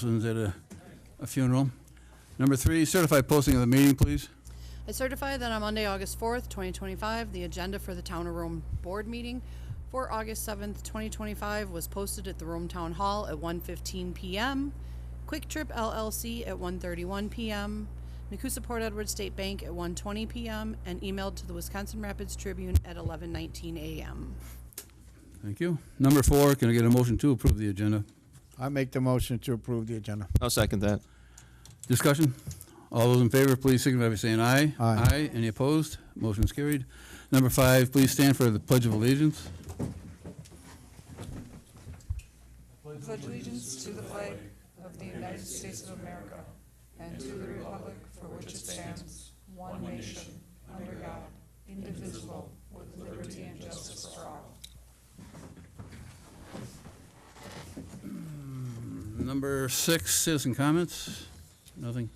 Wilson's at a funeral. Number 3, certified posting of the meeting, please. I certify that on Monday, August 4th, 2025, the agenda for the Town of Rome Board meeting for August 7th, 2025 was posted at the Rome Town Hall at 1:15 p.m., Quick Trip LLC at 1:31 p.m., Nakusa Port Edward State Bank at 1:20 p.m., and emailed to the Wisconsin Rapids Tribune at 11:19 a.m. Thank you. Number 4, can I get a motion to approve the agenda? I make the motion to approve the agenda. I'll second that. Discussion? All those in favor, please signify by saying aye. Aye. Any opposed? Motion is carried. Number 5, please stand for the Pledge of Allegiance. Pledge allegiance to the flag of the United States of America and to the republic for which it stands, one nation, under God, indivisible, with liberty and justice for all. Number 6, citizen comments. Nothing.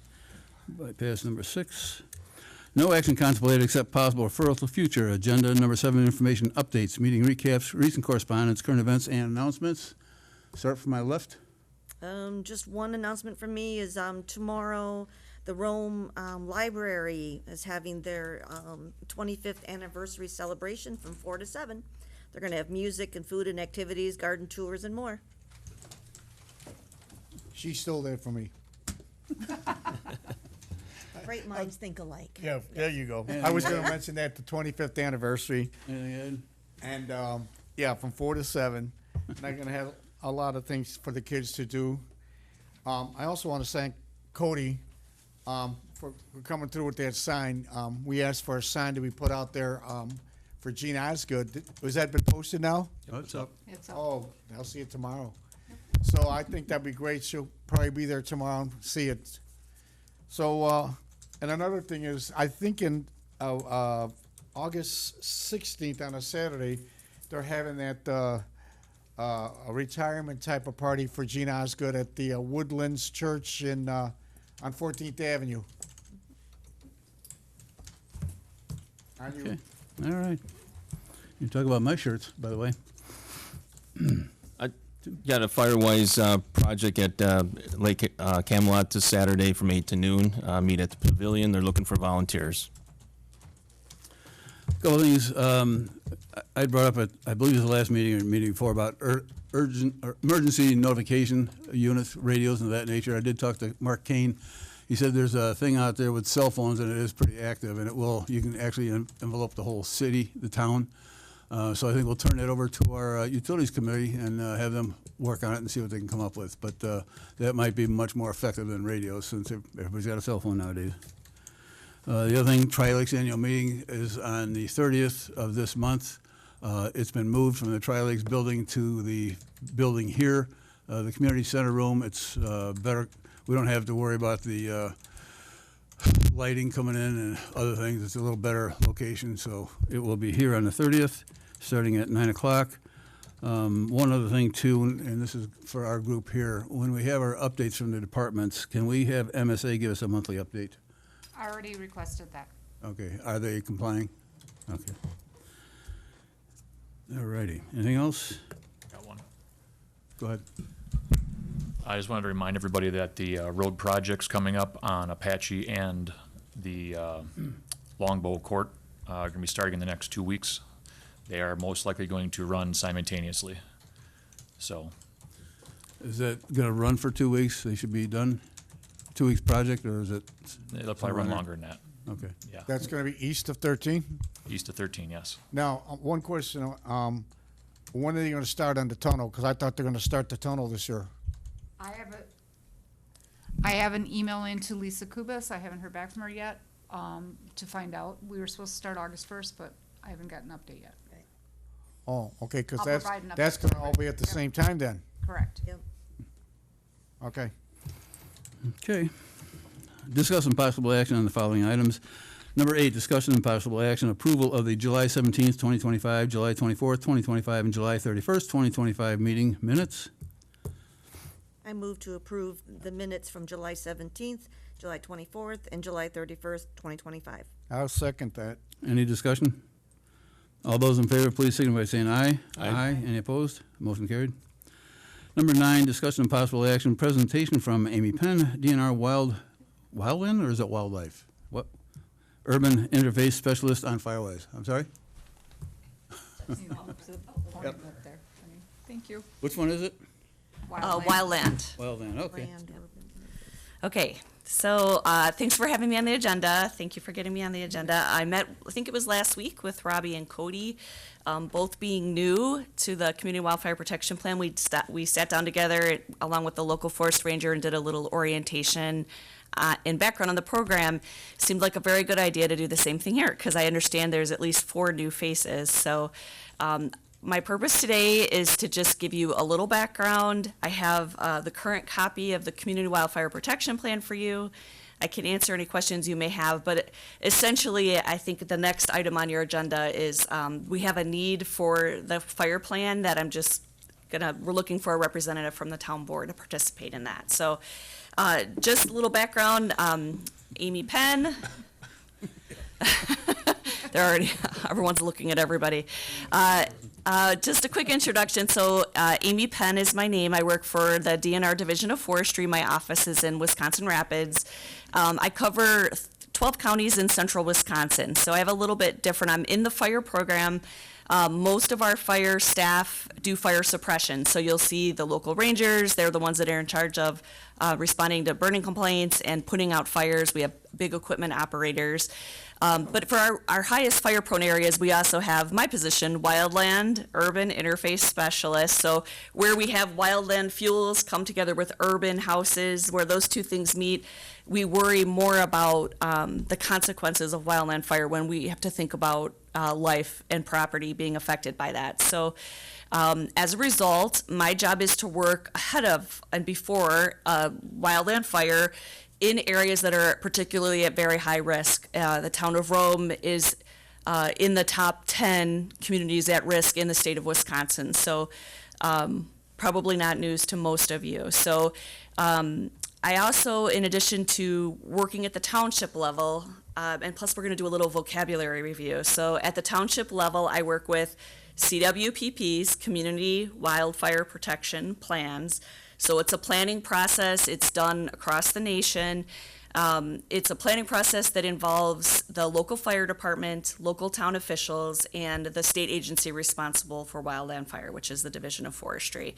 Bypass number 6. No action contemplated except possible referral to future. Agenda number 7, information updates, meeting recaps, recent correspondence, current events, and announcements. Start from my left. Just one announcement from me is tomorrow the Rome Library is having their 25th anniversary celebration from 4 to 7. They're going to have music and food and activities, garden tours, and more. She stole that from me. Great minds think alike. Yeah, there you go. I was going to mention that, the 25th anniversary. Anything And, yeah, from 4 to 7. And I'm going to have a lot of things for the kids to do. I also want to thank Cody for coming through with that sign. We asked for a sign to be put out there for Gina Osgood. Was that been posted now? What's up? It's up. Oh, I'll see it tomorrow. So I think that'd be great. She'll probably be there tomorrow and see it. So, and another thing is, I think in August 16th on a Saturday, they're having that a retirement type of party for Gina Osgood at the Woodlands Church in on 14th Avenue. On you. Okay. All right. You talk about my shirts, by the way. I got a Firewise project at Lake Camelot this Saturday from 8 to noon. Meet at the pavilion. They're looking for volunteers. Couple things. I brought up at, I believe it was the last meeting or meeting before, about emergency notification units, radios, and of that nature. I did talk to Mark Kane. He said there's a thing out there with cell phones, and it is pretty active, and it will, you can actually envelope the whole city, the town. So I think we'll turn that over to our utilities committee and have them work on it and see what they can come up with. But that might be much more effective than radios, since everybody's got a cell phone nowadays. The other thing, Tri-Lakes annual meeting is on the 30th of this month. It's been moved from the Tri-Lakes building to the building here, the community center room. It's better. We don't have to worry about the lighting coming in and other things. It's a little better location, so it will be here on the 30th, starting at 9 o'clock. One other thing, too, and this is for our group here, when we have our updates from the departments, can we have MSA give us a monthly update? I already requested that. Okay, are they complying? Okay. All righty. Anything else? Got one. Go ahead. I just wanted to remind everybody that the road projects coming up on Apache and the Longbow Court are going to be starting in the next 2 weeks. They are most likely going to run simultaneously. So, Is that going to run for 2 weeks? They should be done? 2 weeks project, or is it? they'll probably run longer than that. Okay. Yeah, That's going to be east of 13? east of 13, yes. Now, one question, when are they going to start on the tunnel? Because I thought they're going to start the tunnel this year. I have an email in to Lisa Kubas. I haven't heard back from her yet to find out. We were supposed to start August 1st, but I haven't gotten an update yet. Oh, okay, because I'll provide an that's update. going to all be at the Yep. same time then? Correct. Yep. Okay. Okay. Discuss and possible action on the following items. Number 8, discussion and possible action, approval of the July 17th, 2025, July 24th, 2025, and July 31st, 2025 meeting minutes. I move to approve the minutes from July 17th, July 24th, and July 31st, 2025. I'll second that. Any discussion? All those in favor, please signify by saying aye. Aye. Any opposed? Motion carried. Number 9, discussion and possible action, presentation from Amy Penn, DNR Wildland, or is it Wildlife? What? Urban Interface Specialist on Firewise. I'm sorry? Thank you. Which one is it? Wildland. Wildland, okay. Brand urban. Okay, so thanks for having me on the agenda. Thank you for getting me on the agenda. I met, I think it was last week, with Robbie and Cody, both being new to the Community Wildfire Protection Plan. We sat down together along with the local forest ranger and did a little orientation and background on the program. Seemed like a very good idea to do the same thing here, because I understand there's at least 4 new faces. So my purpose today is to just give you a little background. I have the current copy of the Community Wildfire Protection Plan for you. I can answer any questions you may have, but essentially, I think the next item on your agenda is we have a need for the fire plan that we're looking for a representative from the town board to participate in that. So just a little background, Amy Penn. Everyone's looking at everybody. Just a quick introduction. So Amy Penn is my name. I work for the DNR Division of Forestry. My office is in Wisconsin Rapids. I cover 12 counties in central Wisconsin. So I have a little bit different. I'm in the fire program. Most of our fire staff do fire suppression. So you'll see the local rangers. They're the ones that are in charge of responding to burning complaints and putting out fires. We have big equipment operators. But for our highest fire-prone areas, we also have my position, Wildland Urban Interface Specialist. So where we have wildland fuels come together with urban houses, where those two things meet, we worry more about the consequences of wildland fire when we have to think about life and property being affected by that. So as a result, my job is to work ahead of and before wildland fire in areas that are particularly at very high risk. The town of Rome is in the top 10 communities at risk in the state of Wisconsin. So probably not news to most of you. So I also, in addition to working at the township level, and plus we're going to do a little vocabulary review. So at the township level, I work with CWPPs, Community Wildfire Protection Plans. So it's a planning process. It's done across the nation. It's a planning process that involves the local fire department, local town officials, and the state agency responsible for wildland fire, which is the Division of Forestry.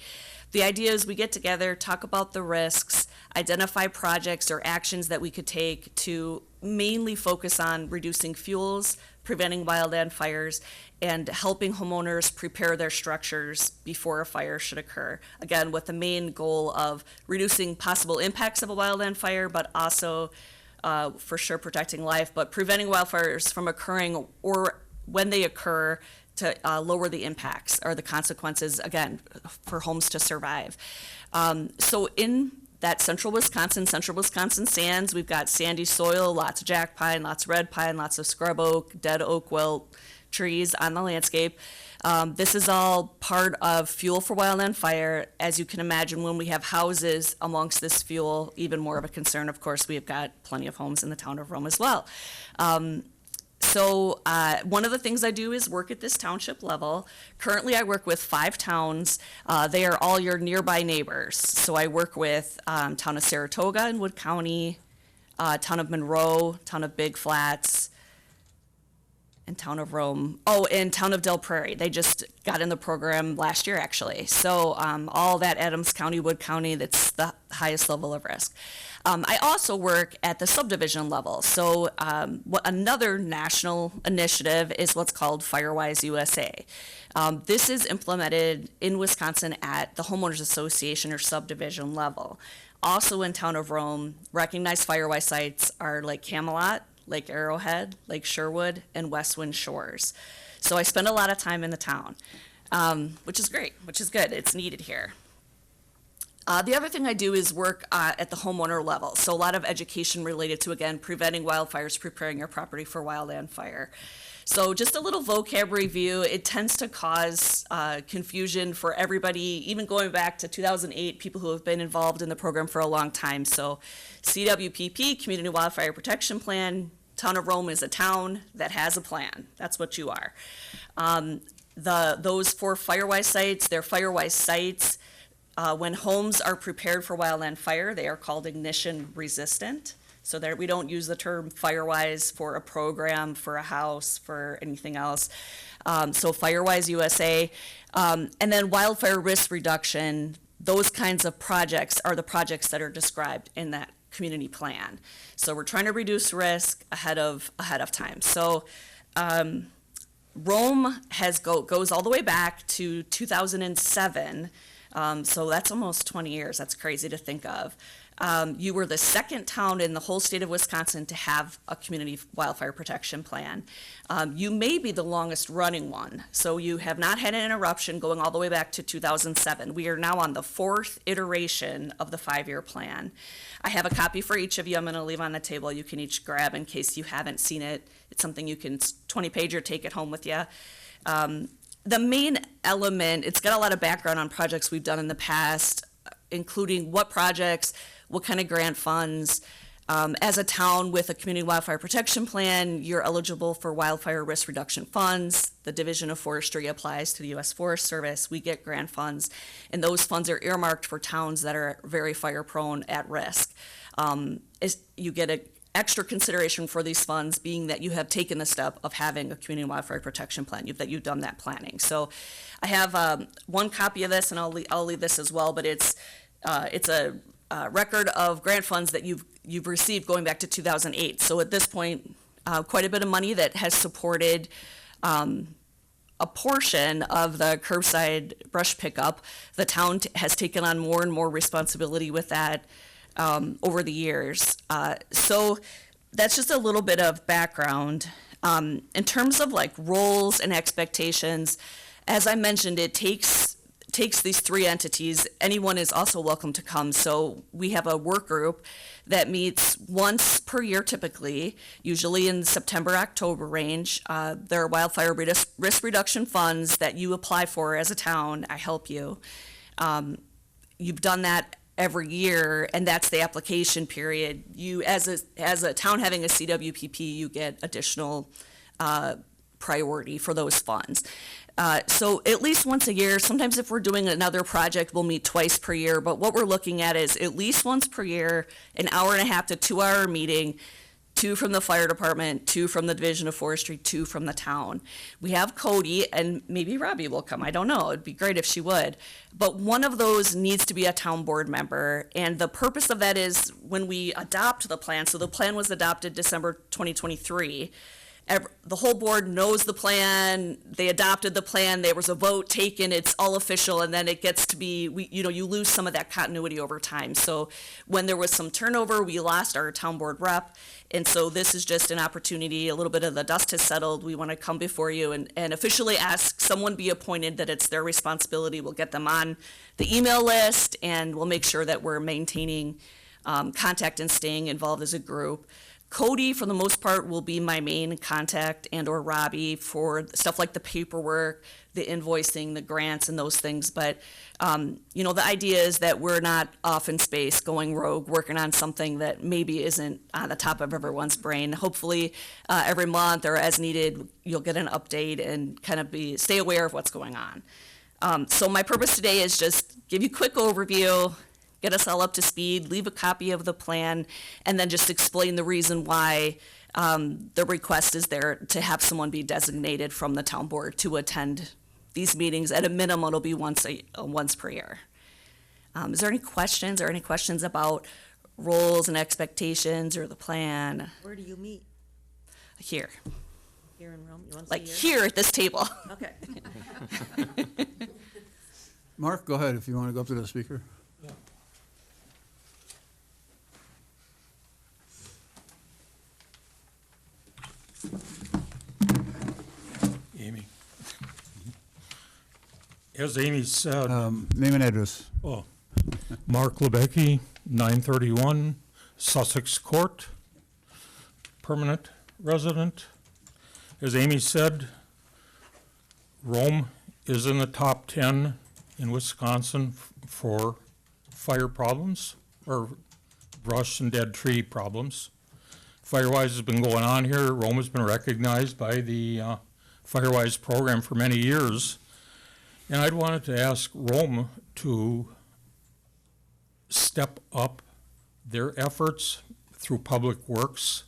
The idea is we get together, talk about the risks, identify projects or actions that we could take to mainly focus on reducing fuels, preventing wildland fires, and helping homeowners prepare their structures before a fire should occur. Again, with the main goal of reducing possible impacts of a wildland fire, but also for sure protecting life, but preventing wildfires from occurring, or when they occur, to lower the impacts or the consequences, again, for homes to survive. So in that central Wisconsin sands, we've got sandy soil, lots of jack pine, lots of red pine, lots of scrub oak, dead oak wilt trees on the landscape. This is all part of fuel for wildland fire. As you can imagine, when we have houses amongst this fuel, even more of a concern. Of course, we've got plenty of homes in the town of Rome as well. So one of the things I do is work at this township level. Currently, I work with 5 towns. They are all your nearby neighbors. So I work with town of Saratoga in Wood County, town of Monroe, town of Big Flats, and town of Rome. Oh, and town of Del Prairie. They just got in the program last year, actually. So all that Adams County, Wood County, that's the highest level of risk. I also work at the subdivision level. So another national initiative is what's called Firewise USA. This is implemented in Wisconsin at the Homeowners Association or subdivision level. Also in town of Rome, recognized Firewise sites are Lake Camelot, Lake Arrowhead, Lake Sherwood, and Westwind Shores. So I spend a lot of time in the town, which is great, which is good. It's needed here. The other thing I do is work at the homeowner level. So a lot of education related to, again, preventing wildfires, preparing your property for wildland fire. So just a little vocab review. It tends to cause confusion for everybody, even going back to 2008, people who have been involved in the program for a long time. So CWPP, Community Wildfire Protection Plan, Town of Rome is a town that has a plan. That's what you are. Those 4 Firewise sites, they're Firewise sites. when homes are prepared for wildland fire, they are called ignition resistant. So that we don't use the term Firewise for a program, for a house, for anything else. So Firewise USA. And then wildfire risk reduction, those kinds of projects are the projects that are described in that community plan. So we're trying to reduce risk ahead of time. So Rome goes all the way back to 2007. So that's almost 20 years. That's crazy to think of. You were the second town in the whole state of Wisconsin to have a community wildfire protection plan. You may be the longest running one. So you have not had an interruption going all the way back to 2007. We are now on the 4th iteration of the 5-year plan. I have a copy for each of you. I'm going to leave on the table. You can each grab in case you haven't seen it. It's something you can 20-pager, take it home with you. The main element, it's got a lot of background on projects we've done in the past, including what projects, what kind of grant funds. As a town with a community wildfire protection plan, you're eligible for wildfire risk reduction funds. The Division of Forestry applies to the U.S. Forest Service. We get grant funds, and those funds are earmarked for towns that are very fire prone at risk. You get an extra consideration for these funds being that you have taken the step of having a community wildfire protection plan, that you've done that planning. So I have one copy of this, and I'll leave this as well, but it's a record of grant funds that you've received going back to 2008. So at this point, quite a bit of money that has supported a portion of the curbside brush pickup. The town has taken on more and more responsibility with that over the years. So that's just a little bit of background. In terms of like roles and expectations, as I mentioned, it takes these 3 entities. Anyone is also welcome to come. So we have a work group that meets once per year typically, usually in the September-October range. There are wildfire risk reduction funds that you apply for as a town. I help you. You've done that every year, and that's the application period. You, as a town having a CWPP, you get additional priority for those funds. So at least once a year, sometimes if we're doing another project, we'll meet twice per year, but what we're looking at is at least once per year, an 1.5 to 2 hour meeting, 2 from the fire department, 2 from the Division of Forestry, 2 from the town. We have Cody, and maybe Robbie will come, I don't know, it'd be great if she would. But one of those needs to be a town board member, and the purpose of that is when we adopt the plan, so the plan was adopted December 2023, the whole board knows the plan, they adopted the plan, there was a vote taken, it's all official, and then it gets to be, you lose some of that continuity over time. So when there was some turnover, we lost our town board rep, and so this is just an opportunity, a little bit of the dust has settled, we want to come before you and officially ask someone be appointed, that it's their responsibility. We'll get them on the email list, and we'll make sure that we're maintaining contact and staying involved as a group. Cody, for the most part, will be my main contact, and or Robbie for stuff like the paperwork, the invoicing, the grants, and those things. But, the idea is that we're not off in space going rogue, working on something that maybe isn't on the top of everyone's brain. Hopefully, every month or as needed, you'll get an update and kind of stay aware of what's going on. So my purpose today is just give you a quick overview, get us all up to speed, leave a copy of the plan, and then just explain the reason why the request is there to have someone be designated from the town board to attend these meetings. At a minimum, it'll be once per year. Is there any questions about roles and expectations or the plan? Where do you meet? Here, Here in Rome? You want to like say here at this table. Okay. Mark, go ahead if you want to go up to the speaker. Amy. As Amy said, Name and address. Mark Lebecki, 931 Sussex Court, permanent resident. As Amy said, Rome is in the top 10 in Wisconsin for fire problems, or brush and dead tree problems. Firewise has been going on here. Rome has been recognized by the Firewise program for many years. And I'd wanted to ask Rome to step up their efforts through Public Works,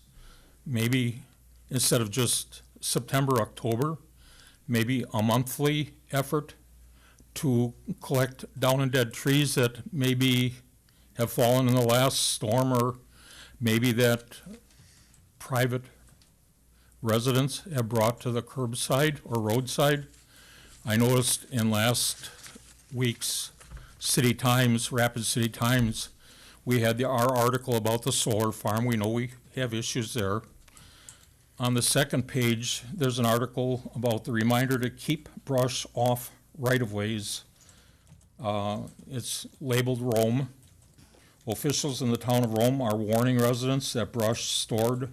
maybe instead of just September, October, maybe a monthly effort to collect down and dead trees that maybe have fallen in the last storm, or maybe that private residents have brought to the curbside or roadside. I noticed in last week's City Times, Rapid City Times, we had our article about the solar farm. We know we have issues there. On the second page, there's an article about the reminder to keep brush off right-of-ways. It's labeled Rome. Officials in the town of Rome are warning residents that brush stored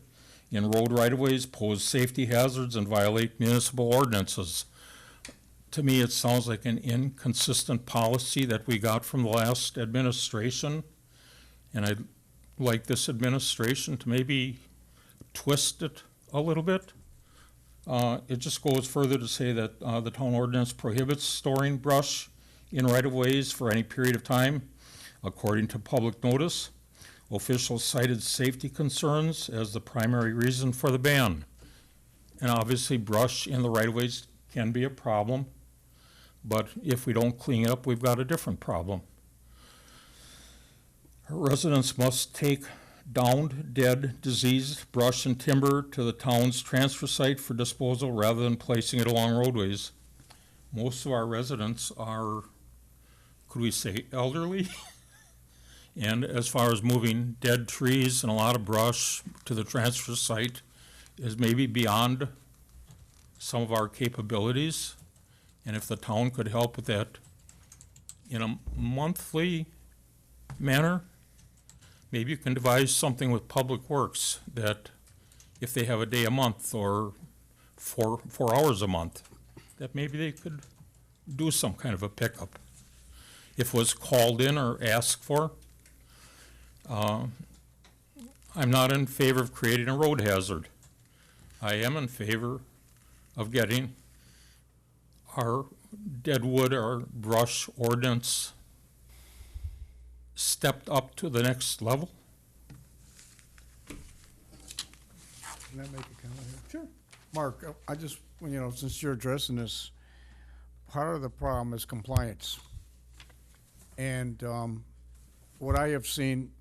in road right-of-ways pose safety hazards and violate municipal ordinances. To me, it sounds like an inconsistent policy that we got from the last administration, and I'd like this administration to maybe twist it a little bit. It just goes further to say that the town ordinance prohibits storing brush in right-of-ways for any period of time, according to public notice. Officials cited safety concerns as the primary reason for the ban. And obviously, brush in the right-of-ways can be a problem, but if we don't clean it up, we've got a different problem. Residents must take downed, dead, diseased brush and timber to the town's transfer site for disposal rather than placing it along roadways. Most of our residents are, could we say, elderly? And as far as moving dead trees and a lot of brush to the transfer site is maybe beyond some of our capabilities. And if the town could help with that in a monthly manner, maybe you can devise something with Public Works that if they have a day a month or 4 hours a month, that maybe they could do some kind of a pickup. If it was called in or asked for, I'm not in favor of creating a road hazard. I am in favor of getting our dead wood, our brush ordinance stepped up to the next level. Can I make a comment here? Sure. Mark, I just, since you're addressing this, part of the problem is compliance. And what I have seen,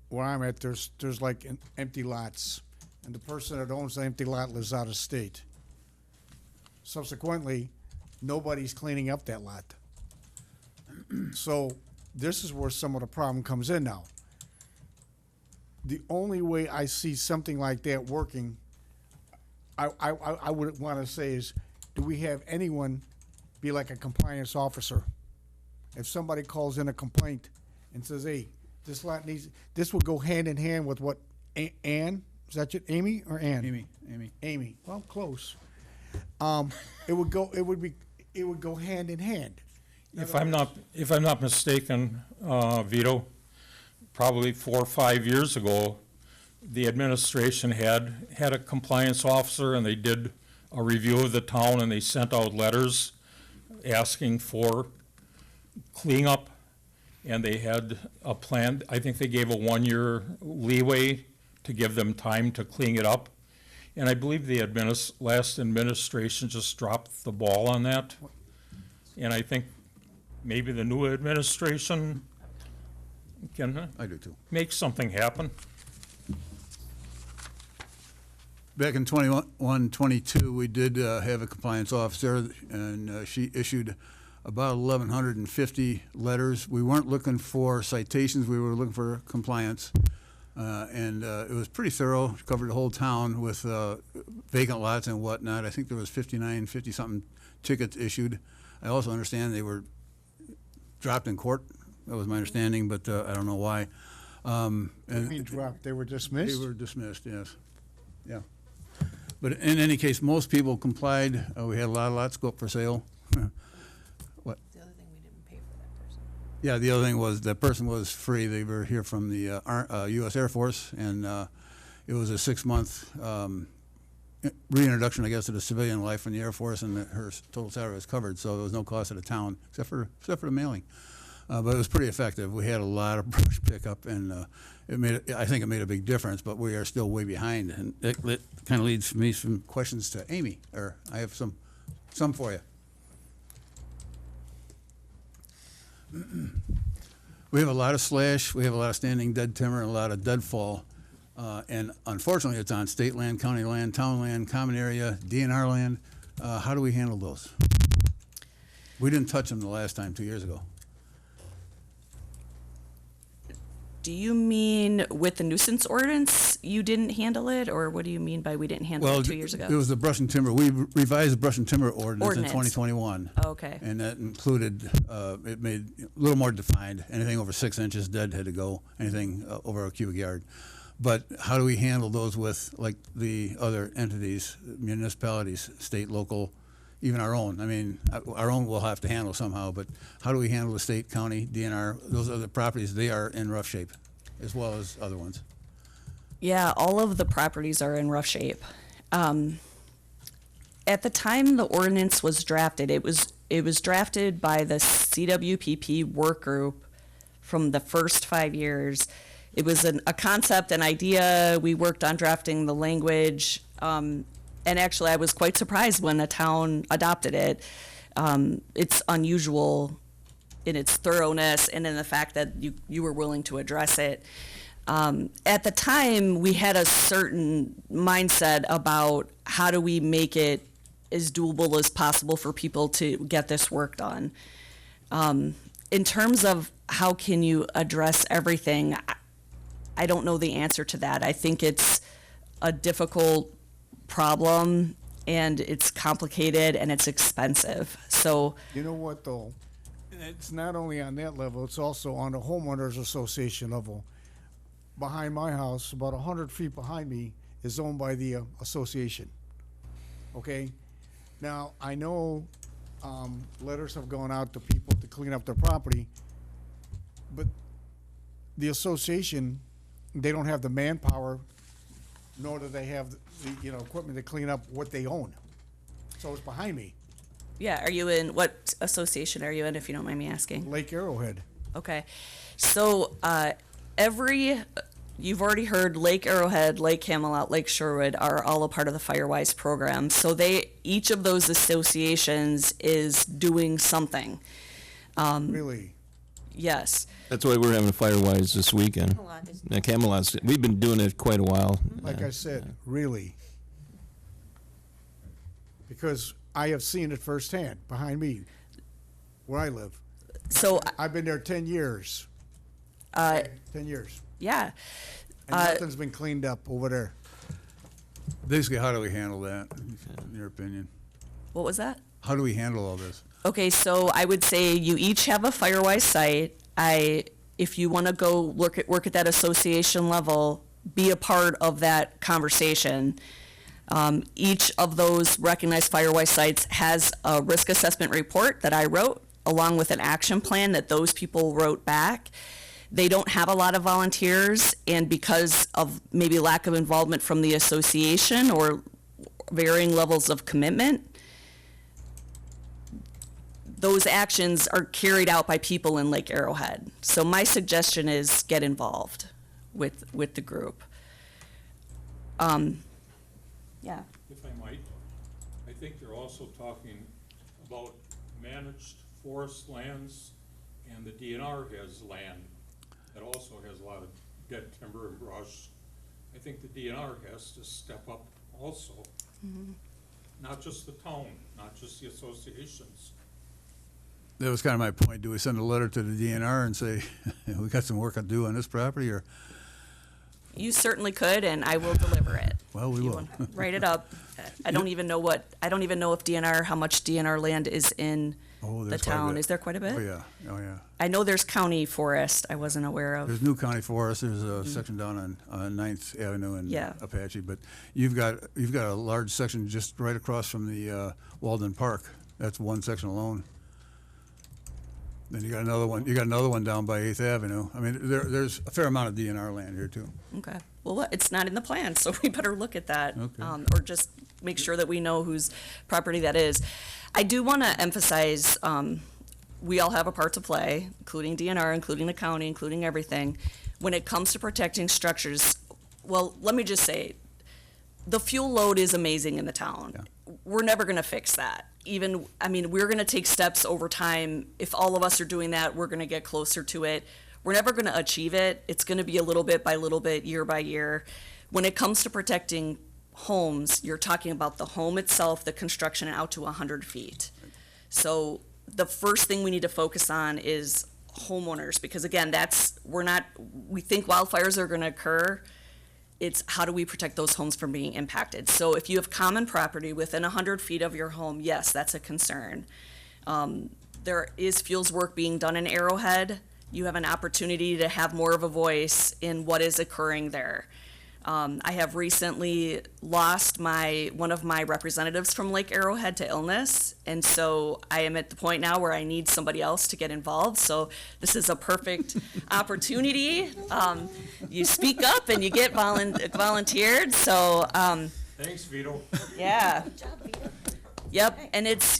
where I'm at, there's like empty lots, and the person that owns the empty lot lives out of state. Subsequently, nobody's cleaning up that lot. So this is where some of the problem comes in now. The only way I see something like that working, I would want to say is, do we have anyone be like a compliance officer? If somebody calls in a complaint and says, hey, this lot needs, this would go hand in hand with what Ann, is that it, Amy or Ann? Amy, well, close. It would go hand in hand. If I'm not mistaken, Vito, probably 4 or 5 years ago, the administration had a compliance officer, and they did a review of the town, and they sent out letters asking for cleanup, and they had a plan. I think they gave a 1-year leeway to give them time to clean it up. And I believe the last administration just dropped the ball on that. And I think maybe the new administration can I do too. make something happen. Back in 21, 22, we did have a compliance officer, and she issued about 1,150 letters. We weren't looking for citations, we were looking for compliance. And it was pretty thorough, covered the whole town with vacant lots and whatnot. I think there was 50-something tickets issued. I also understand they were dropped in court. That was my understanding, but I don't know why. What do you mean dropped? They were dismissed? They were dismissed, yes. Yeah. But in any case, most people complied. We had a lot of lots go up for sale. What? The other thing, we didn't pay for that person. Yeah, the other thing was the person was free. They were here from the U.S. Air Force, and it was a 6-month reintroduction, I guess, to the civilian life in the Air Force, and her total salary was covered, so there was no cost to the town except for the mailing. But it was pretty effective. We had a lot of brush pickup, and I think it made a big difference, but we are still way behind. And it kind of leads me some questions to Amy, or I have some for you. We have a lot of slash, we have a lot of standing dead timber, and a lot of deadfall. And unfortunately, it's on state land, county land, town land, common area, DNR land. How do we handle those? We didn't touch them the last time, 2 years ago. Do you mean with the nuisance ordinance, you didn't handle it, or what do you mean by we didn't handle Well, it 2 years ago? it was the brush and timber. We revised the brush and timber ordinance in Ordinance. 2021. Okay. And that included, it made it a little more defined. Anything over 6 inches dead had to go, anything over a cubic yard. But how do we handle those with, like, the other entities, municipalities, state, local, even our own? I mean, our own we'll have to handle somehow, but how do we handle the state, county, DNR, those other properties? They are in rough shape, as well as other ones. Yeah, all of the properties are in rough shape. At the time the ordinance was drafted, it was drafted by the CWPP work group from the first 5 years. It was a concept, an idea. We worked on drafting the language. And actually, I was quite surprised when the town adopted it. It's unusual in its thoroughness and in the fact that you were willing to address it. At the time, we had a certain mindset about how do we make it as doable as possible for people to get this work done. In terms of how can you address everything, I don't know the answer to that. I think it's a difficult problem, and it's complicated, and it's expensive. So, You know what, though? It's not only on that level, it's also on the homeowners association level. Behind my house, about 100 feet behind me, is owned by the association. Okay? Now, I know letters have gone out to people to clean up their property, but the association, they don't have the manpower, nor do they have the equipment to clean up what they own. So it's behind me, yeah, are you in, what association are you in, if you don't mind me asking? Lake Arrowhead. Okay. So, you've already heard Lake Arrowhead, Lake Camelot, Lake Sherwood are all a part of the Firewise program. So each of those associations is doing something. Really? Yes. That's why we're having a Firewise this weekend. Camelot is- Now, Camelot's, we've been doing it quite a while. Like I said, really. Because I have seen it firsthand behind me, where I live. So, I've been there 10 years. 10 years. yeah. And nothing's been cleaned up over there. Basically, how do we handle that, in your opinion? What was that? How do we handle all this? Okay, so I would say you each have a Firewise site. If you want to go work at that association level, be a part of that conversation. Each of those recognized Firewise sites has a risk assessment report that I wrote, along with an action plan that those people wrote back. They don't have a lot of volunteers, and because of maybe lack of involvement from the association or varying levels of commitment, those actions are carried out by people in Lake Arrowhead. So my suggestion is get involved with the group. Yeah. If I might, I think you're also talking about managed forest lands, and the DNR has land that also has a lot of dead timber and brush. I think the DNR has to step up also. Not just the town, not just the associations. That was kind of my point. Do we send a letter to the DNR and say, we got some work to do on this property, or? You certainly could, and I will deliver it. Well, we If you will. want to write it up. I don't even know if DNR, how much DNR land is in Oh, the there's quite a town. bit. Is there quite a bit? Oh, yeah, oh, yeah. I know there's county forest. I wasn't aware of. There's New County Forest, there's a section down on 9th Avenue in Yeah. Apache, but you've got a large section just right across from the Walden Park. That's one section alone. Then you got another one down by 8th Avenue. I mean, there's a fair amount of DNR land here, too. Okay. Well, it's not in the plan, so we better look at that. Okay. Or just make sure that we know whose property that is. I do want to emphasize, we all have a part to play, including DNR, including the county, including everything. When it comes to protecting structures, well, let me just say, the fuel load is amazing in the town. We're never gonna fix that. We're gonna take steps over time. If all of us are doing that, we're gonna get closer to it. We're never gonna achieve it. It's gonna be a little bit by little bit, year by year. When it comes to protecting homes, you're talking about the home itself, the construction, and out to 100 feet. So the first thing we need to focus on is homeowners, because again, we think wildfires are gonna occur. It's how do we protect those homes from being impacted? So if you have common property within 100 feet of your home, yes, that's a concern. There is fuels work being done in Arrowhead. You have an opportunity to have more of a voice in what is occurring there. I have recently lost one of my representatives from Lake Arrowhead to illness, and so I am at the point now where I need somebody else to get involved. So this is a perfect opportunity. You speak up and you get volunteered. So Thanks, Vito. yeah. Yep, and it's,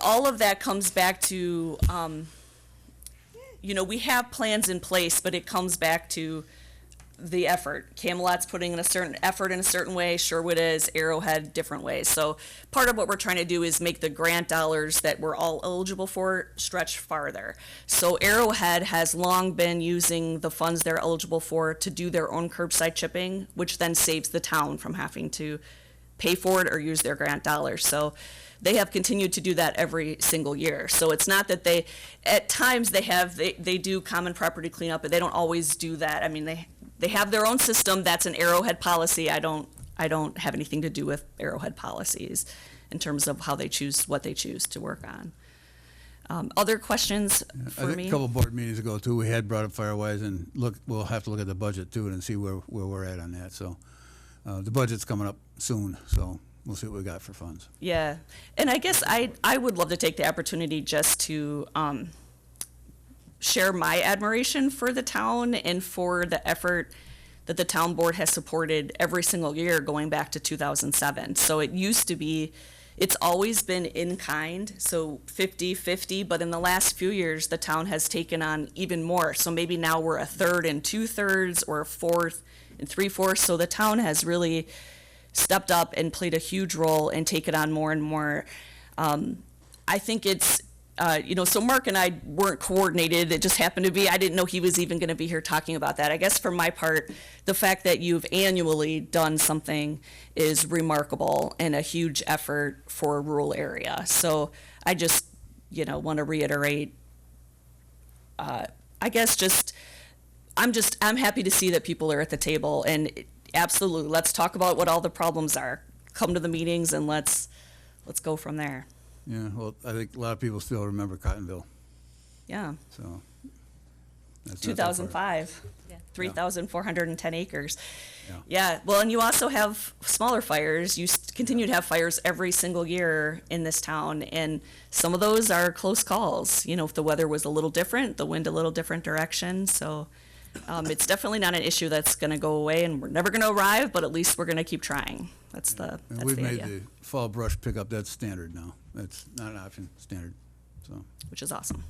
all of that comes back to, we have plans in place, but it comes back to the effort. Camelot's putting in a certain effort in a certain way, Sherwood is, Arrowhead, different ways. So part of what we're trying to do is make the grant dollars that we're all eligible for stretch farther. So Arrowhead has long been using the funds they're eligible for to do their own curbside chipping, which then saves the town from having to pay for it or use their grant dollars. So they have continued to do that every single year. So it's not that at times they do common property cleanup, but they don't always do that. They have their own system. That's an Arrowhead policy. I don't have anything to do with Arrowhead policies in terms of how they choose, what they choose to work on. Other questions for I think me? a couple board meetings ago too, we had brought up Firewise, and we'll have to look at the budget too and see where we're at on that. So the budget's coming up soon, so we'll see what we got for funds. Yeah, and I guess I would love to take the opportunity just to share my admiration for the town and for the effort that the town board has supported every single year going back to 2007. So it used to be, it's always been in kind, so 50-50, but in the last few years, the town has taken on even more. So maybe now we're a third and 2/3 or a fourth and 3/4. So the town has really stepped up and played a huge role and taken on more and more. I think it's, so Mark and I weren't coordinated. It just happened to be, I didn't know he was even going to be here talking about that. I guess for my part, the fact that you've annually done something is remarkable and a huge effort for a rural area. So I just, want to reiterate, I'm happy to see that people are at the table, and absolutely, let's talk about what all the problems are. Come to the meetings and let's go from there. Yeah, well, I think a lot of people still remember Cottonville, Yeah, so. that's not that far. 2005, 3,410 acres. Yeah. Yeah, well, and you also have smaller fires. You continue to have fires every single year in this town, and some of those are close calls. If the weather was a little different, the wind a little different direction, so it's definitely not an issue that's going to go away, and we're never going to arrive, but at least we're going to keep trying. That's the And we've made idea, the fall brush pickup, that's standard now. That's not an option, standard, so. which is awesome.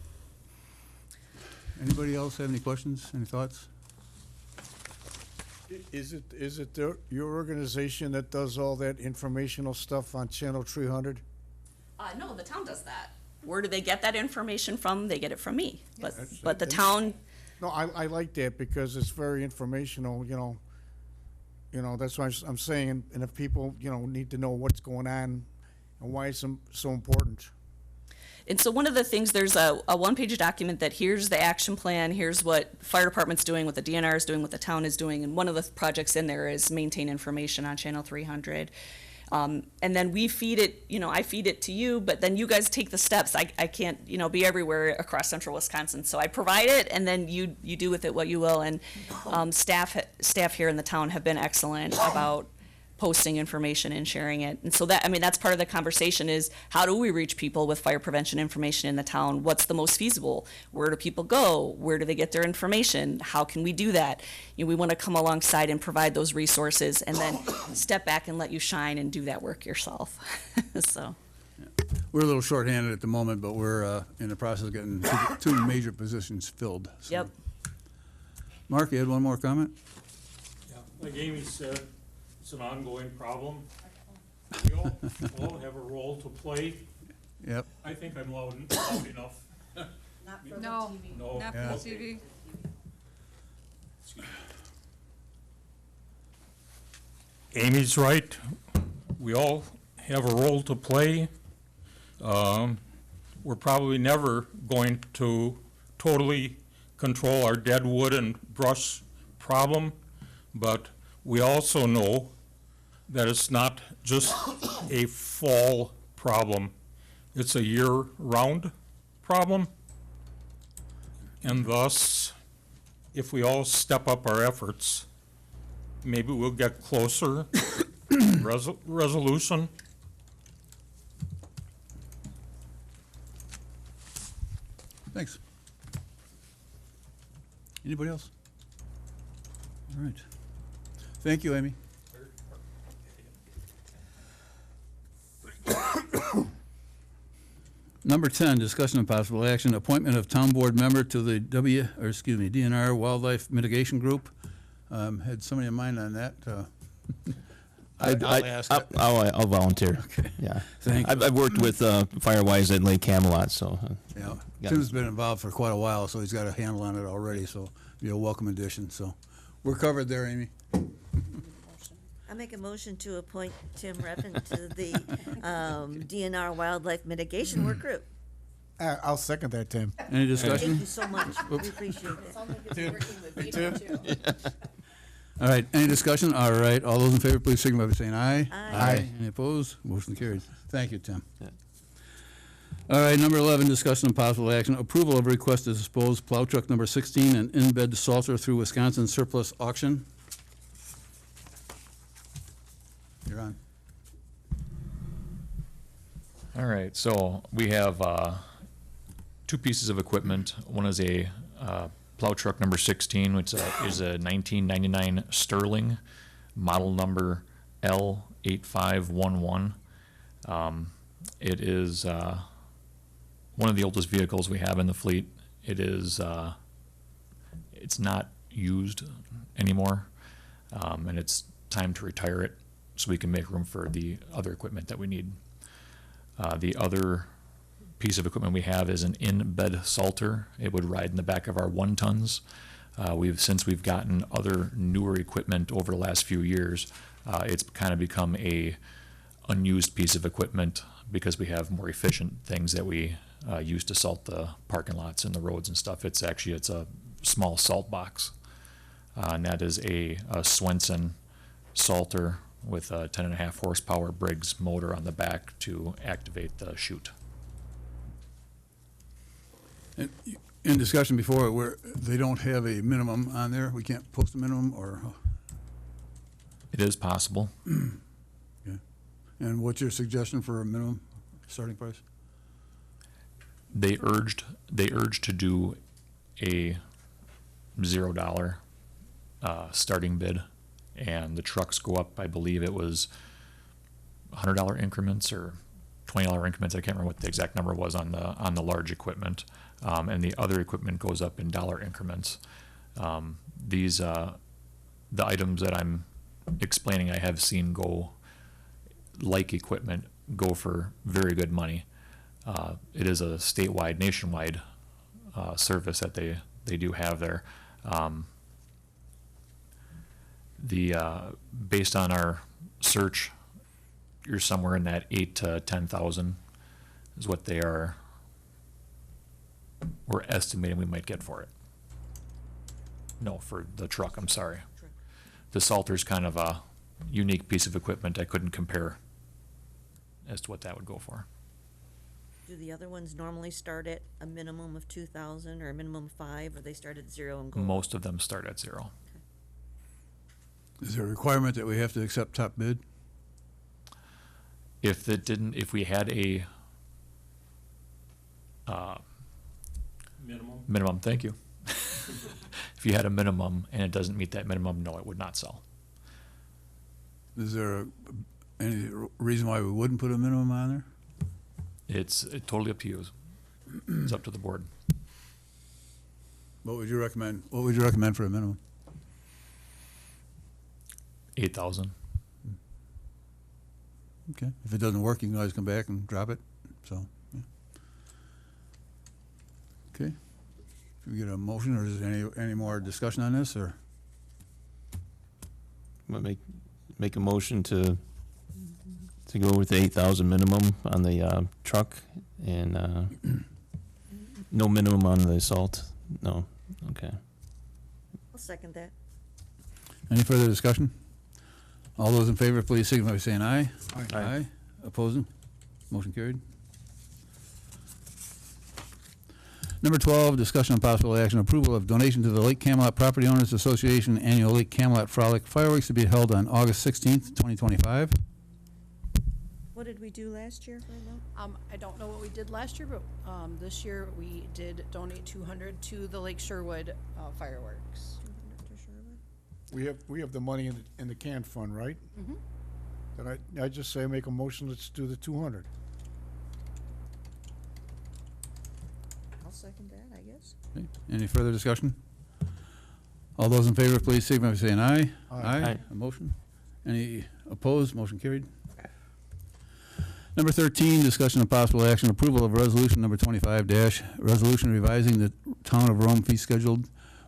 Anybody else have any questions, any thoughts? Is it your organization that does all that informational stuff on Channel 300? No, the town does that. Where do they get that information from? They get it from me. That's- But the that's- town, No, I like that because it's very informational, that's why I'm saying, and if people, need to know what's going on and why it's so important. and so one of the things, there's a one-page document that here's the action plan, here's what fire department's doing, what the DNR is doing, what the town is doing, and one of the projects in there is maintain information on Channel 300. And then we feed it, I feed it to you, but then you guys take the steps. I can't, be everywhere across central Wisconsin. So I provide it, and then you do with it what you will. And staff here in the town have been excellent about posting information and sharing it. And so that's part of the conversation is how do we reach people with fire prevention information in the town? What's the most feasible? Where do people go? Where do they get their information? How can we do that? We want to come alongside and provide those resources and then step back and let you shine and do that work yourself. So, We're a little shorthanded at the moment, but we're in the process of getting two major positions filled. so. Yep. Mark, you had one more comment? Like Amy said, it's an ongoing problem. We all have a role to play. Yep. I think I'm loud enough. No, No. not for Yeah. the TV. Amy's right. We all have a role to play. We're probably never going to totally control our dead wood and brush problem, but we also know that it's not just a fall problem. It's a year-round problem. And thus, if we all step up our efforts, maybe we'll get closer resolution. Thanks. Anybody else? All right. Thank you, Amy. Number 10, discussion of possible action, appointment of town board member to the DNR Wildlife Mitigation Group. Had somebody in mind on that? I'll ask. I'll volunteer. Okay. Yeah. Thank you. I've worked with Firewise at Lake Camelot, so. Yeah, Yeah. Tim's been involved for quite a while, so he's got a handle on it already, so be a welcome addition, so. We're covered there, Amy. I make a motion to appoint Tim Reppin to the DNR Wildlife Mitigation Work Group. I'll second that, Tim. Any Thank discussion? you so much. We appreciate it. All right, any discussion? All right, all those in favor, please signify by saying aye. Aye. Any opposed? Motion carried. Thank you, Tim. All right, number 11, discussion and possible action, approval of request to dispose plow truck number 16 and in-bed salter through Wisconsin surplus auction. You're on. All right, so we have two pieces of equipment. One is a plow truck number 16, which is a 1999 Sterling, model number L8511. It is one of the oldest vehicles we have in the fleet. It is, it's not used anymore, and it's time to retire it so we can make room for the other equipment that we need. The other piece of equipment we have is an in-bed salter. It would ride in the back of our 1-tons. Since we've gotten other newer equipment over the last few years, it's kind of become a unused piece of equipment because we have more efficient things that we use to salt the parking lots and the roads and stuff. It's a small salt box, and that is a Swenson salter with a 10.5 horsepower Briggs motor on the back to activate the chute. And in discussion before, where they don't have a minimum on there, we can't post a minimum, or, It is possible. and what's your suggestion for a minimum starting price? They urged to do a $0 starting bid, and the trucks go up. I believe it was $100 increments or $20 increments. I can't remember what the exact number was on the large equipment, and the other equipment goes up in dollar increments. The items that I'm explaining, I have seen go, like equipment, go for very good money. It is a statewide, nationwide service that they do have there. Based on our search, you're somewhere in that 8,000 to 10,000 is what we're estimating we might get for it. No, for the truck, I'm sorry. The salter's kind of a unique piece of equipment. I couldn't compare as to what that would go for. Do the other ones normally start at a minimum of 2,000 or a minimum of 5, or they start at 0 and go? Most of them start at 0. Is there a requirement that we have to accept top bid? If we had a minimum, thank you. If you had a minimum and it doesn't meet that minimum, no, it would not sell. Is there any reason why we wouldn't put a minimum on there? It's totally up to you. It's up to the board. What would you recommend? What would you recommend for a minimum? 8,000. Okay. If it doesn't work, you can always come back and drop it. So, yeah. Okay. Should we get a motion, or is there any more discussion on this, or? I'm gonna make a motion to go with the 8,000 minimum on the truck and no minimum on the salt. No. Okay. I'll second that. Any further discussion? All those in favor, please signify by saying aye. Aye. Opposing? Motion carried. Number 12, discussion on possible action, approval of donation to the Lake Camelot Property Owners Association Annual Lake Camelot Frolic Fireworks to be held on August 16th, 2025. What did we do last year for that? I don't know what we did last year, but this year we did donate 200 to the Lake Sherwood fireworks. We have the money in the can fund, right? Then I just say make a motion, let's do the 200. I'll second that, I guess. Okay. Any further discussion? All those in favor, please signify by saying aye. Aye. A motion? Any opposed? Motion carried. Number 13, discussion of possible action, approval of resolution number 25 resolution revising the Town of Rome fee schedule.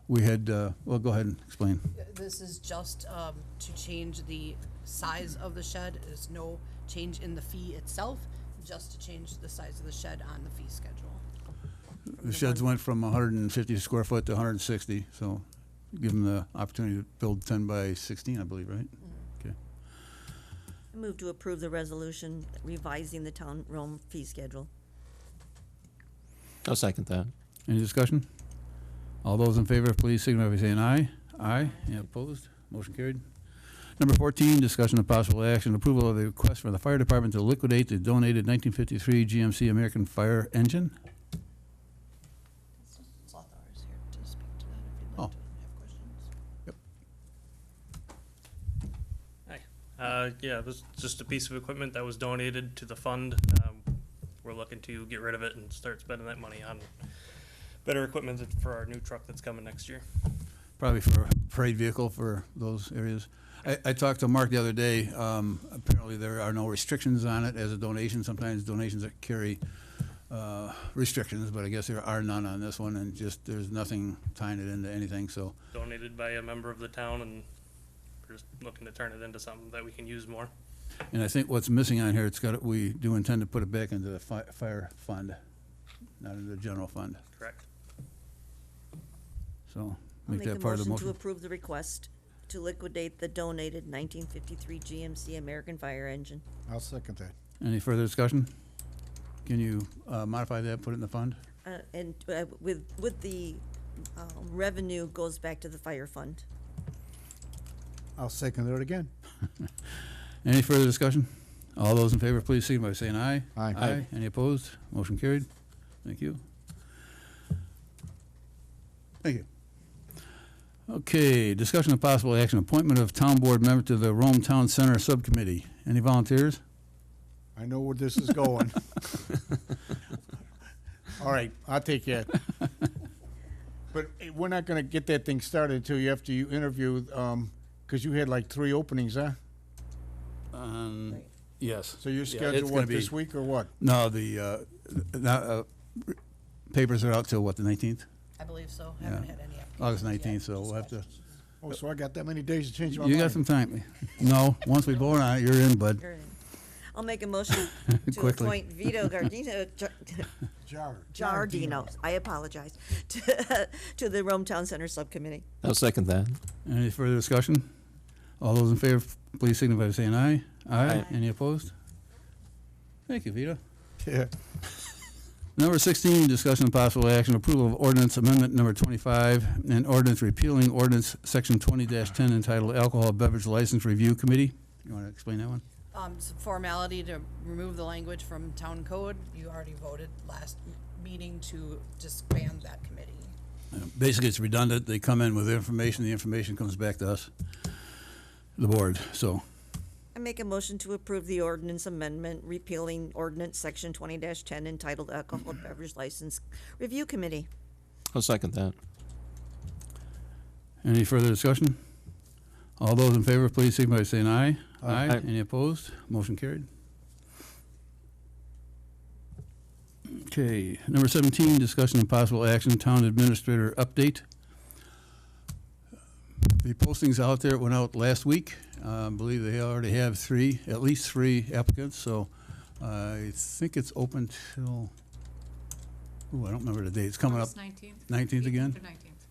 We had, well, go ahead and explain. This is just to change the size of the shed. There's no change in the fee itself, just to change the size of the shed on the fee schedule. The sheds went from 150 square foot to 160, so give them the opportunity to build 10 by 16, I believe, right? Okay. I move to approve the resolution revising the town Rome fee schedule. I'll second that. Any discussion? All those in favor, please signify by saying aye. Aye. Any opposed? Motion carried. Number 14, discussion of possible action, approval of the request for the fire department to liquidate the donated 1953 GMC American Fire engine. Sloth is here to speak to that if you'd Oh. like to have questions. Hi. Yeah, this is just a piece of equipment that was donated to the fund. We're looking to get rid of it and start spending that money on better equipment for our new truck that's coming next year. Probably for a parade vehicle for those areas. I talked to Mark the other day. Apparently there are no restrictions on it as a donation. Sometimes donations that carry restrictions, but I guess there are none on this one, and just there's nothing tying it into anything, so. Donated by a member of the town, and we're just looking to turn it into something that we can use more. And I think what's missing on here, we do intend to put it back into the fire fund, not into the general fund. Correct. So I'll make that part of the to motion. approve the request to liquidate the donated 1953 GMC American Fire engine. I'll second that. Any further discussion? Can you modify that, put it in the fund? And with the revenue goes back to the fire fund. I'll second it again. Any further discussion? All those in favor, please signify by saying aye. Aye. Aye. Any opposed? Motion carried. Thank you. Thank you. Okay, discussion of possible action, appointment of town board member to the Rome Town Center Subcommittee. Any volunteers? I know where this is going. All right, I'll take that. But we're not gonna get that thing started until you interview, because you had like 3 openings, huh? Yes. So you're Yeah, scheduled, it's gonna what, be- this week or what? No, papers are out till what, the 19th? I believe so. Yeah. Haven't had any applications August yet, 19th, so just we'll have to, questions. Oh, so I got that many days to change my you mind. got some time. No, once we vote on it, you're in, bud. I'll make a motion to Quickly. appoint Vito Gardino, Giardino, I apologize, to the Rome Town Center Subcommittee. I'll second that. Any further discussion? All those in favor, please signify by saying aye. Aye. Any opposed? Thank you, Vito. Yeah. Number 16, discussion of possible action, approval of ordinance amendment number 25, and ordinance repealing ordinance section 20-10 entitled Alcohol Beverage License Review Committee. You want to explain that one? It's a formality to remove the language from town code. You already voted last meeting to disband that committee. Basically, it's redundant. They come in with information. The information comes back to us, the board. So, I make a motion to approve the ordinance amendment repealing ordinance section 20-10 entitled Alcohol Beverage License Review Committee. I'll second that. Any further discussion? All those in favor, please signify by saying aye. Aye. Any opposed? Motion carried. Okay, number 17, discussion and possible action, town administrator update. The postings out there went out last week. I believe they already have at least three applicants, so I think it's open till, I don't remember the date. It's coming up. 19th. 19th again?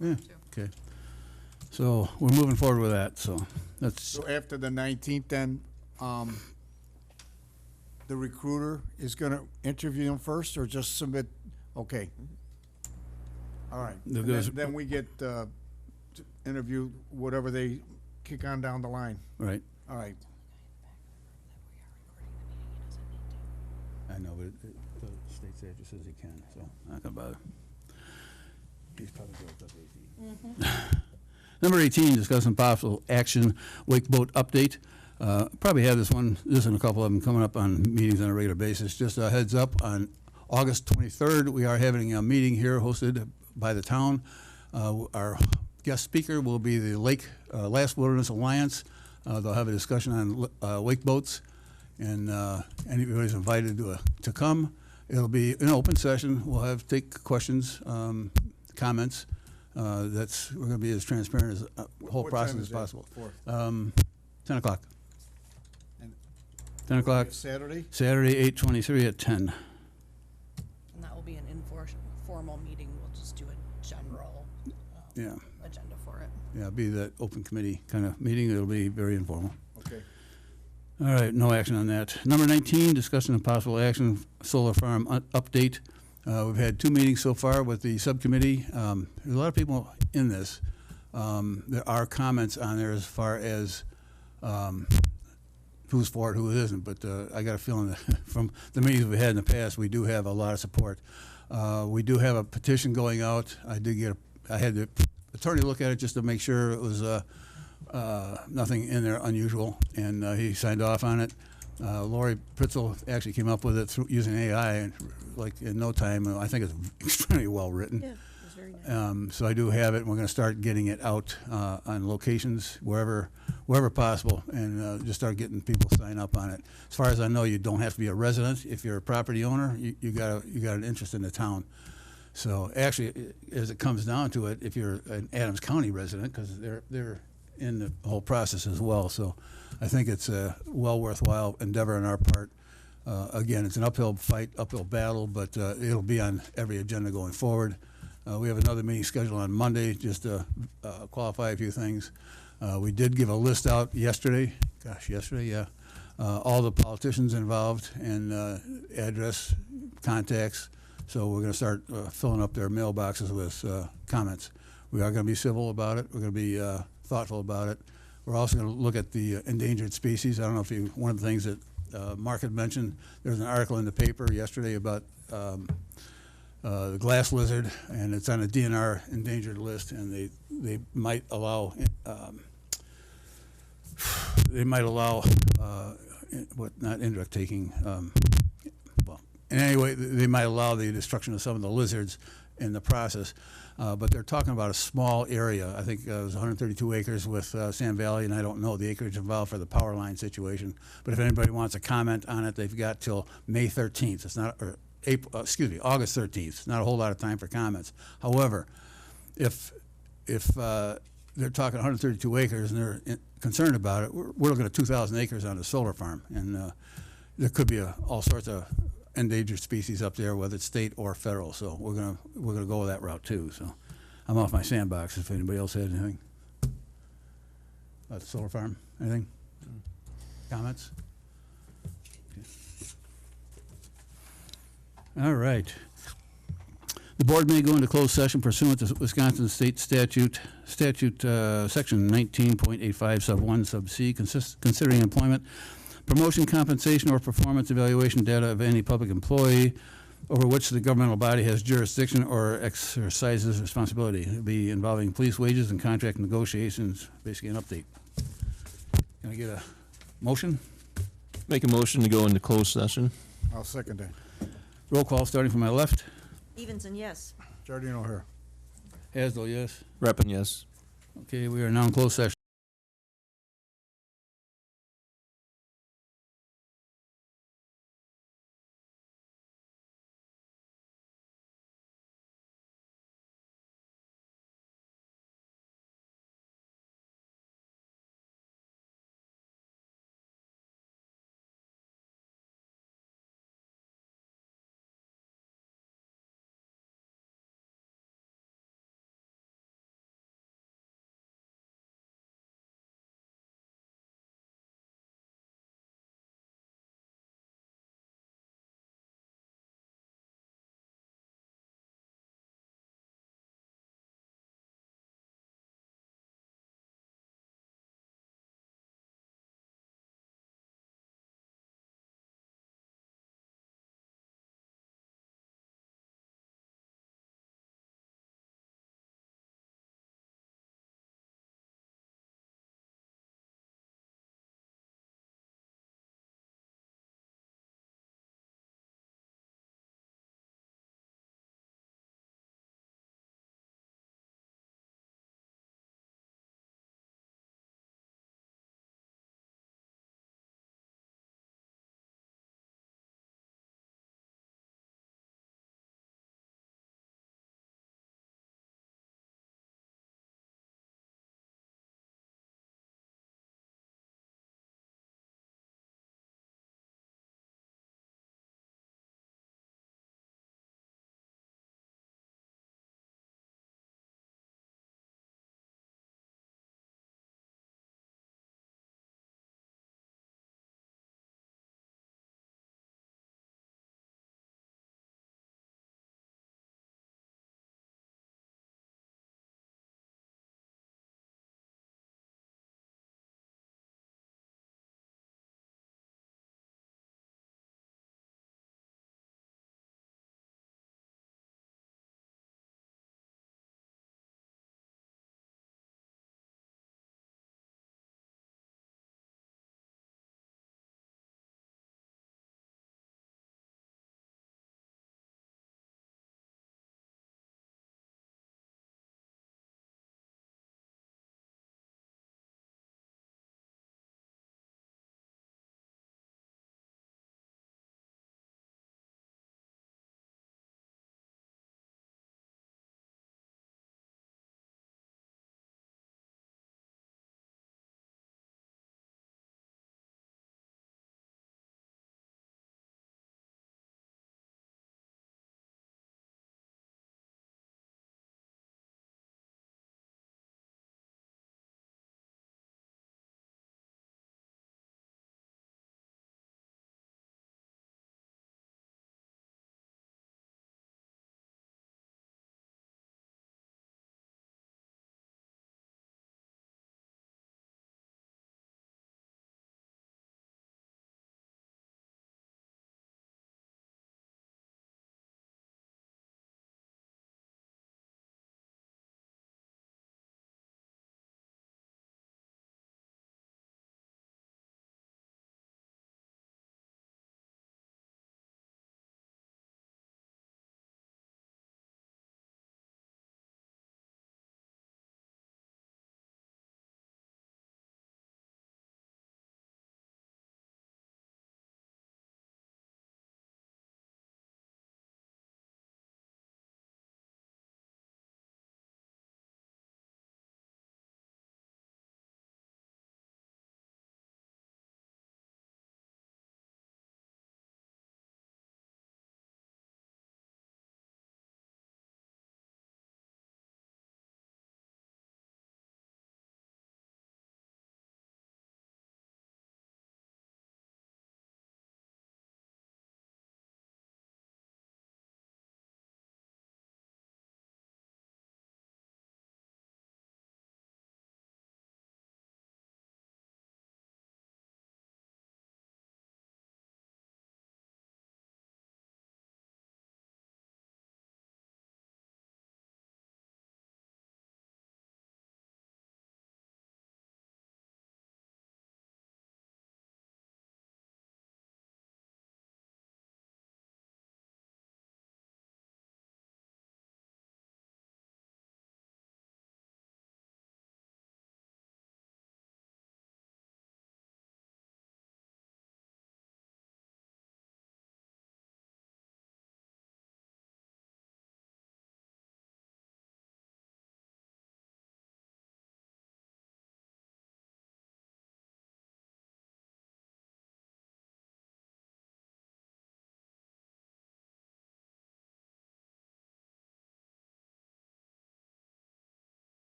19th. Yeah, okay. So we're moving forward with that, so that's, So after the 19th, then, the recruiter is gonna interview them first, or just submit, okay. All right, There and goes- then we get, to interview whatever they kick on down the line. right. All right, I know, but the state statute says he can, so not gonna bother. He's probably built up 18. Number 18, discussing possible action, wake boat update. Probably have this and a couple of them coming up on meetings on a regular basis. Just a heads up, on August 23rd, we are having a meeting here hosted by the town. Our guest speaker will be the Lake Last Wilderness Alliance. They'll have a discussion on wake boats, and anybody's invited to come. It'll be an open session. We'll take questions, comments. We're going to be as transparent as the whole What process time as is that possible. for? 10 o'clock. And- 10 o'clock, Saturday? Saturday, 8/23 at 10. And that will be an informal meeting. We'll just do a general Yeah, agenda for it. yeah, be that open committee kind of meeting. It'll be very informal. Okay. All right, no action on that. Number 19, discussion of possible action, solar farm update. We've had 2 meetings so far with the subcommittee. There's a lot of people in this. There are comments on there as far as who's for it, who isn't, but I got a feeling that from the meetings we've had in the past, we do have a lot of support. We do have a petition going out. I had the attorney look at it just to make sure it was nothing in there unusual, and he signed off on it. Lori Pritzel actually came up with it using AI, and like in no time. I think it's extremely well written. Yeah, it was very nice. So I do have it, and we're going to start getting it out on locations wherever possible, and just start getting people to sign up on it. As far as I know, you don't have to be a resident. If you're a property owner, you got an interest in the town. So actually, as it comes down to it, if you're an Adams County resident, because they're in the whole process as well. So I think it's a well worthwhile endeavor on our part. Again, it's an uphill fight, uphill battle, but it'll be on every agenda going forward. We have another meeting scheduled on Monday just to qualify a few things. We did give a list out yesterday. Yeah. All the politicians involved and address, contacts. So we're going to start filling up their mailboxes with comments. We are going to be civil about it. We're going to be thoughtful about it. We're also going to look at the endangered species. I don't know if one of the things that Mark had mentioned, there's an article in the paper yesterday about the glass lizard, and it's on a DNR endangered list, and they might allow not indirect taking. Well, in any way, they might allow the destruction of some of the lizards in the process. But they're talking about a small area. I think it was 132 acres with Sand Valley, and I don't know the acreage involved for the power line situation. But if anybody wants to comment on it, they've got till May 13th. It's not, or August 13th. Not a whole lot of time for comments. However, if they're talking 132 acres and they're concerned about it, we're looking at 2,000 acres on a solar farm, and there could be all sorts of endangered species up there, whether it's state or federal. So we're gonna go that route too. So I'm off my sandbox. If anybody else had anything about the solar farm, anything, comments? All right. The board may go into closed session pursuant to Wisconsin State Statute Section 19.85 sub 1 sub C, considering employment, promotion, compensation, or performance evaluation data of any public employee over which the governmental body has jurisdiction or exercises responsibility. It'll be involving police wages and contract negotiations, basically an update. Can I get a motion? Make a motion to go into closed session. I'll second that. Roll call, starting from my left. Stevenson, yes. Giardino here. Hasdall, yes. Reppin, yes. Okay, we are now in closed session.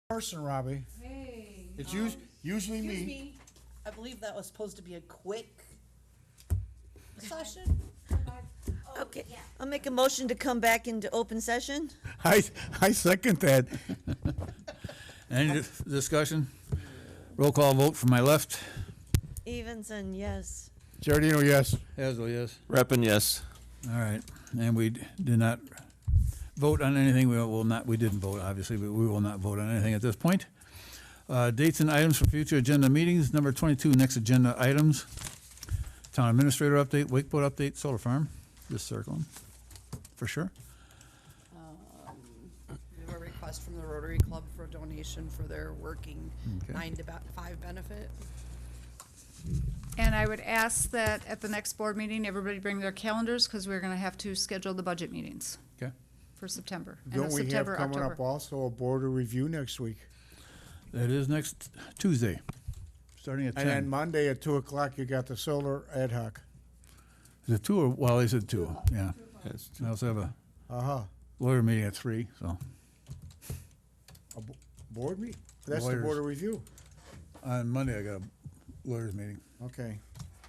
Person, Robbie. Hey. It's usually Excuse me. me, I believe that was supposed to be a quick session. Okay, I'll make a motion to come back into open session. I second that. Any discussion? Roll call vote from my left. Evenson, yes. Giardino, yes. Hazel, yes. Reppin, yes. All right, and we did not vote on anything. We didn't vote, obviously, but we will not vote on anything at this point. Dates and items for future agenda meetings. Number 22, next agenda items. Town administrator update, wakeboard update, solar farm. Just circling, for sure. We have a request from the Rotary Club for a donation for their working Okay. 9 to 5 benefit. And I would ask that at the next board meeting, everybody bring their calendars, because we're gonna have to schedule the budget meetings Okay. for September. end Don't of we have September, coming up October. also a border review next week? That is next Tuesday, starting at 10. And then Monday at 2:00, you got the solar ad hoc. Is it 2 or, well, they said 2, yeah. Yes. I also have a Uh-huh. lawyer meeting at 3, so. Board meet? That's the Lawyers. border review. On Monday, I got a lawyers meeting. Okay.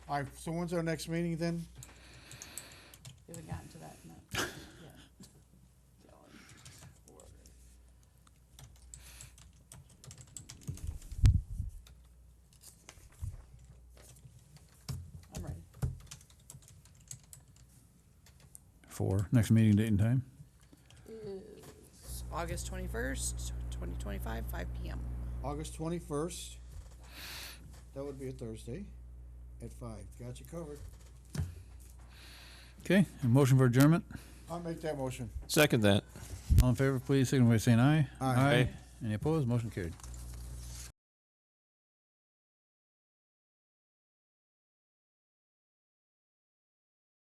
All right, so when's our next meeting then? We haven't gotten to that yet. I'm ready. 4, next meeting date and time. It's August 21st, 2025, 5 PM. August 21st. That would be a Thursday at 5. Got you covered. Okay, a motion for adjournment. I'll make that motion. Second that. All in favor, please signify by saying aye. Aye. Any opposed? Motion carried.